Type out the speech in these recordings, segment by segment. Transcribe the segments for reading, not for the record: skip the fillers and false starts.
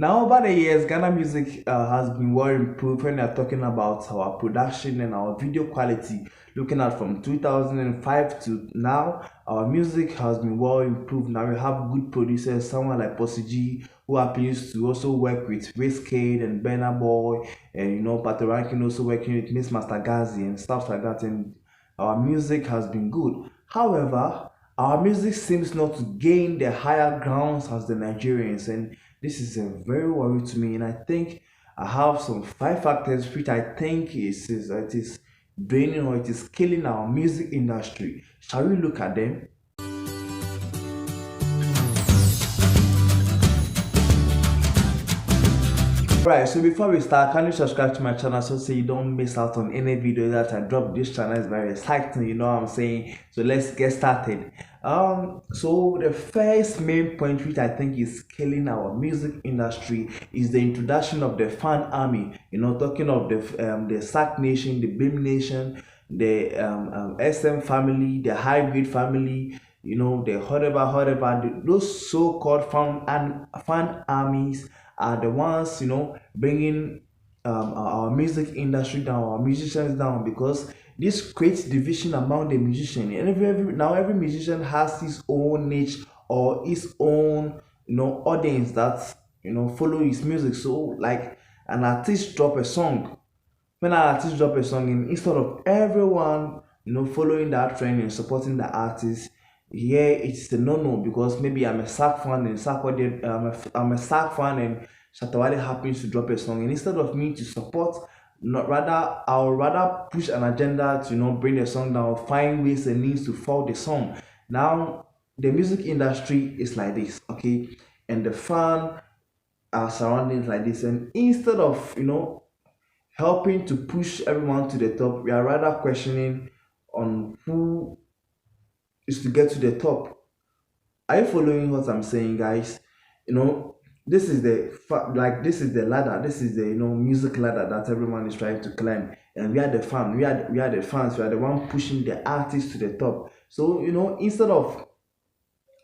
Now, over the years, Ghana music has been well improved when you're talking about our production and our video quality. Looking at from 2005 to now, our music has been well improved. Now we have good producers, someone like Posiji, who happens to also work with Wizkid and Burna Boy, and Pato Rankin also working with Miss Master Gazi and stuff like that. And our music has been good. However, our music seems not to gain the higher grounds as the Nigerians, and this is a very worry to me. And I think I have some five factors which I think it is draining or it is killing our music industry. Shall we look at them? Right, so before we start, can you subscribe to my channel so you don't miss out on any video that I drop? This channel is very exciting, you know what I'm saying? So let's get started. So the first main point which I think is killing our music industry is the introduction of the fan army. Talking of the Sack Nation, the Beam Nation, the SM family, the hybrid family, the whatever, those so-called fan armies are the ones bringing our music industry down, our musicians down, because this creates division among the musician. And now every musician has his own niche or his own audience that follow his music. So like an artist drop a song, when an artist drop a song, and instead of everyone following that trend and supporting the artist, yeah, it's a no-no, because maybe I'm a Sack fan and Sarkodie, I'm a Sack fan and Shatta Wale happens to drop a song, and instead of me to support, not rather I'll rather push an agenda to bring the song down, find ways and means to fall the song. Now the music industry is like this, okay, and the fan are surroundings like this, and instead of helping to push everyone to the top, we are rather questioning on who is to get to the top. Are you following what I'm saying, guys? This is this is the ladder. This is the music ladder that everyone is trying to climb, and we are the fan. We are the fans. We are the one pushing the artist to the top. So instead of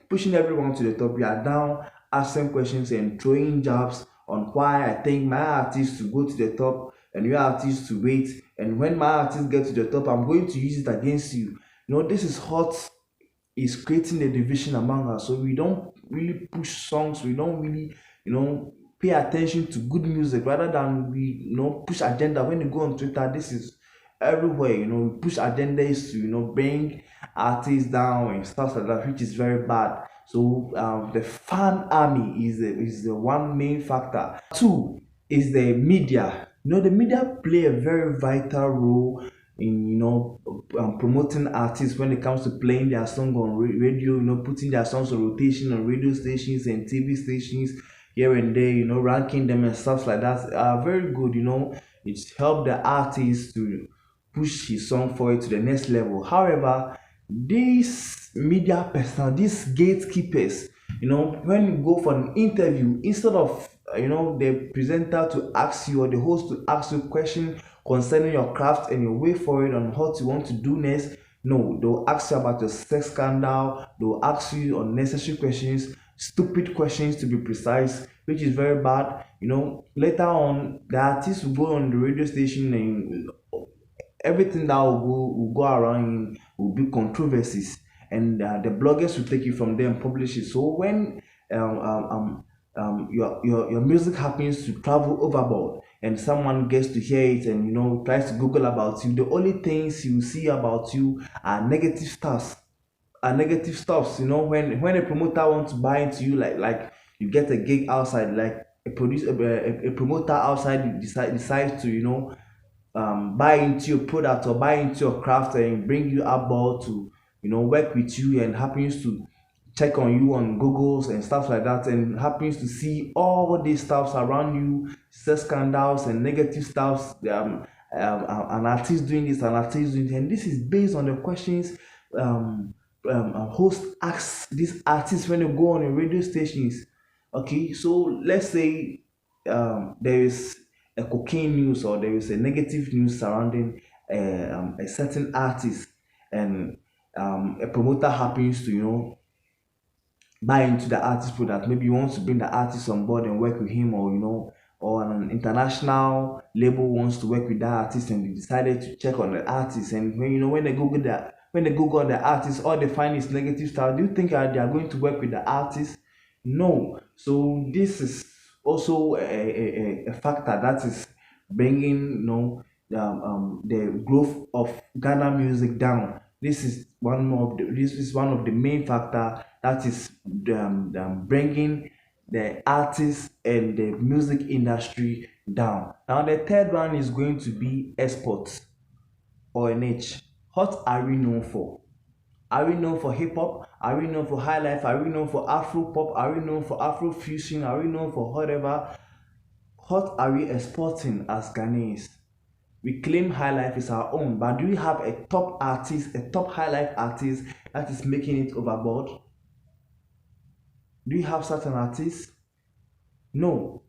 pushing everyone to the top, we are down asking questions and throwing jabs on why I think my artist to go to the top and your artist to wait. And when my artist get to the top, I'm going to use it against you. This is hot, is creating a division among us. So we don't really push songs, we don't really pay attention to good music, rather than we push agenda. When you go on Twitter, this is everywhere. We push agendas to bring artists down and stuff like that, which is very bad. So the fan army is the one main factor. Two is the media. The media play a very vital role in promoting artists when it comes to playing their song on radio, putting their songs on rotation on radio stations and TV stations here and there, ranking them and stuff like that are very good. It's helped the artist to push his song forward to the next level. However, these media personnel, these gatekeepers, when you go for an interview, instead of the presenter to ask you or the host to ask you a question concerning your craft and your way forward on what you want to do next, no, they'll ask you about your sex scandal, they'll ask you unnecessary questions, stupid questions to be precise, which is very bad. Later on, the artist will go on the radio station and everything that will go around will be controversies, and the bloggers will take it from there and publish it. So when your music happens to travel overboard and someone gets to hear it and tries to Google about you, the only things you see about you are negative stuff. When a promoter wants to buy into you, like you get a gig outside, like a promoter outside decides to buy into your product or buy into your craft and bring you aboard to work with you, and happens to check on you on Googles and stuff like that, and happens to see all these stuffs around you, sex scandals and negative stuffs, an artist doing this, an artist doing this, and this is based on the questions host asks these artists when they go on the radio stations. Okay, so let's say there is a cocaine news or there is a negative news surrounding a certain artist, and a promoter happens to buy into the artist product. Maybe you want to bring the artist on board and work with him, or or an international label wants to work with that artist, and they decided to check on the artist. And when when they google that, when they google the artist, all they find is negative stuff. Do you think they are going to work with the artist? No. So this is also a factor that is bringing the growth of Ghana music down. This is one of the main factor that is bringing the artists and the music industry down. Now the third one is going to be exports or NH. What are we known for? Are we known for hip hop? Are we known for high life? Are we known for Afro pop? Are we known for Afro fusion? Are we known for whatever? What are we exporting as Ghanaians? We claim high life is our own, but do we have a top artist, a top high life artist that is making it overboard? Do you have such an artist? No.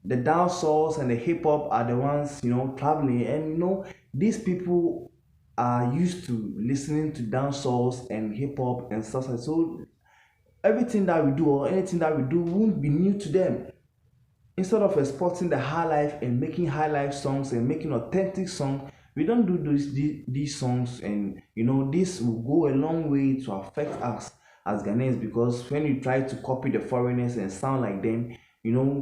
The dancehalls and the hip hop are the ones traveling, and these people are used to listening to dancehalls and hip hop and stuff like so. Everything that we do or anything that we do won't be new to them. Instead of exporting the high life and making high life songs and making authentic songs, we don't do these songs, and this will go a long way to affect us as Ghanaians, because when you try to copy the foreigners and sound like them,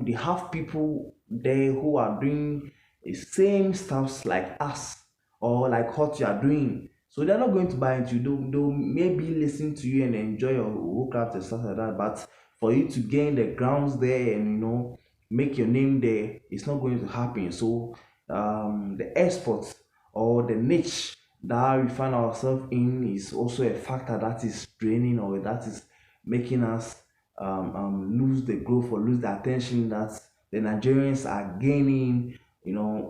they have people there who are doing the same stuffs like us or like what you are doing. So they're not going to buy into you. They'll maybe listen to you and enjoy your workout and stuff like that. But for you to gain the grounds there and make your name there, it's not going to happen. So the exports or the niche that we find ourselves in is also a factor that is draining, or that is making us lose the growth or lose the attention that the Nigerians are gaining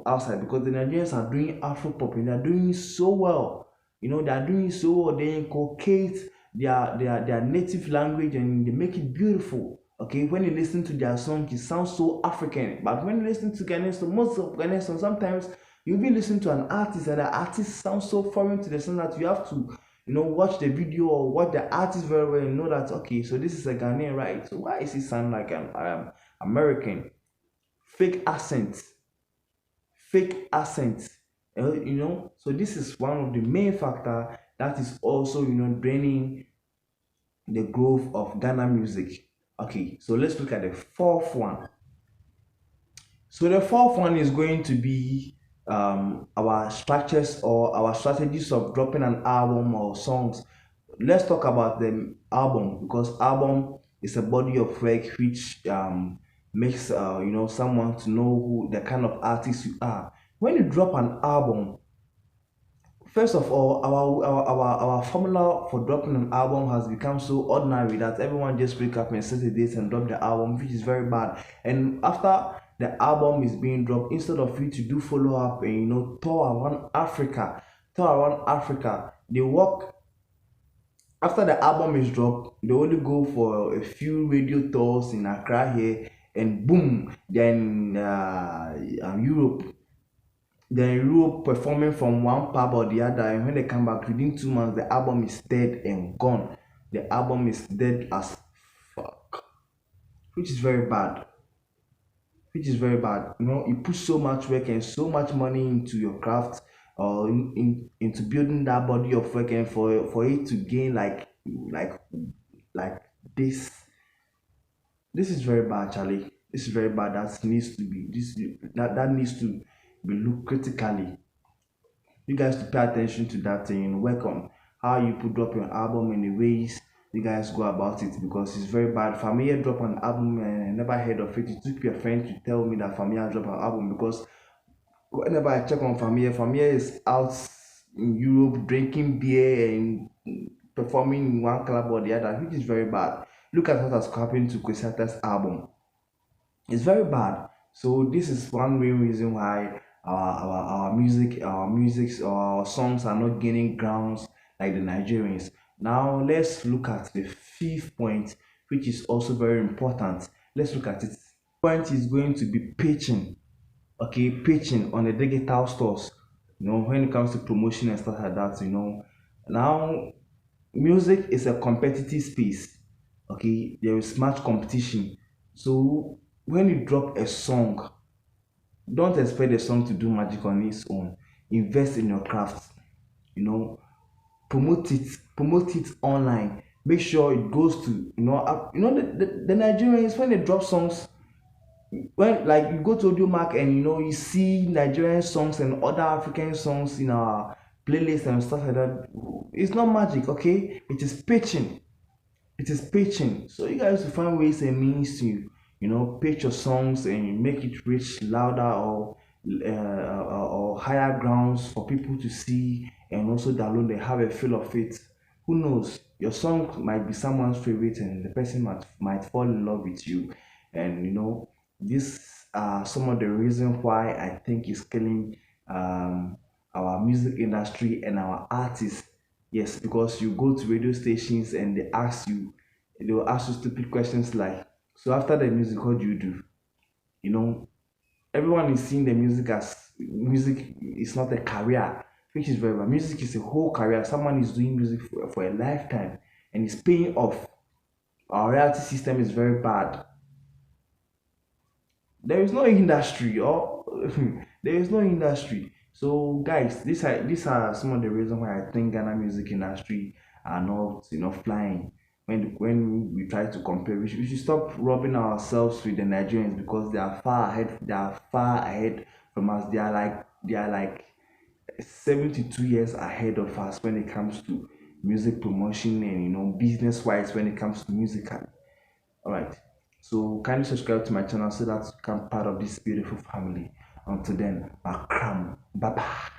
outside, because the Nigerians are doing Afro pop and they're doing so well. They are doing so well. They inculcate their native language and they make it beautiful. Okay, when you listen to their song, it sounds so African. But when you listen to Ghanaian song, most of Ghanaian songs, sometimes you'll be listening to an artist and the artist sounds so foreign to the song that you have to watch the video or watch the artist very well and know that, okay, so this is a Ghanaian, right? So why is he sound like an American? Fake accent. Fake accent. So this is one of the main factor that is also draining the growth of Ghana music. Okay, so let's look at the fourth one. So the fourth one is going to be our structures or our strategies of dropping an album or songs. Let's talk about the album, because album is a body of work which makes someone to know who the kind of artist you are. When you drop an album, first of all, our formula for dropping an album has become so ordinary that everyone just wake up and set a date and drop the album, which is very bad. And after the album is being dropped, instead of you to do follow up and tour around Africa, they work. After the album is dropped, they only go for a few radio tours in Accra here, and boom, then Europe. Then Europe performing from one pub or the other, and when they come back within 2 months, the album is dead and gone. The album is dead as fuck, which is very bad. You put so much work and so much money into your craft, or into building that body of work, and for it to gain like this. This is very bad, Charlie. This is very bad. That needs to be looked critically. You guys to pay attention to that thing. Work on how you put drop your album and the ways you guys go about it, because it's very bad. Familia drop an album and I never heard of it. It took your friend to tell me that Familia drop an album, because whenever I check on Familia is out in Europe drinking beer and performing in one club or the other, which is very bad. Look at what has happened to Kwesiata's album. It's very bad. So this is one main reason why our music, our songs are not gaining grounds like the Nigerians. Now let's look at the fifth point, which is also very important. Let's look at it. Point is going to be pitching. Okay, pitching on the digital stores. When it comes to promotion and stuff like that. Now music is a competitive space. Okay, there is much competition. So when you drop a song, don't expect the song to do magic on its own. Invest in your craft. You know, promote it online. Make sure it goes to the Nigerians when they drop songs. When like you go to audio mark and you see Nigerian songs and other African songs in our playlist and stuff like that, it's not magic. Okay, it is pitching. It is pitching. So you guys will find ways and means to pitch your songs and make it reach louder or higher grounds for people to see and also download and have a feel of it. Who knows, your song might be someone's favorite and the person might fall in love with you. And these are some of the reasons why I think it's killing our music industry and our artists. Yes, because you go to radio stations and they will ask you stupid questions like, so after the music, what do you do? You know, everyone is seeing the music as music is not a career, which is very bad. Music is a whole career. Someone is doing music for a lifetime and it's paying off. Our royalty system is very bad. There is no industry or there is no industry. So guys, these are some of the reasons why I think Ghana music industry are not flying. When we try to compare, we should stop rubbing ourselves with the Nigerians because they are far ahead from us. They are like 72 years ahead of us when it comes to music promotion and business wise when it comes to music. All right. So kindly subscribe to my channel so that you can be part of this beautiful family. Until then, Akram. Bye bye.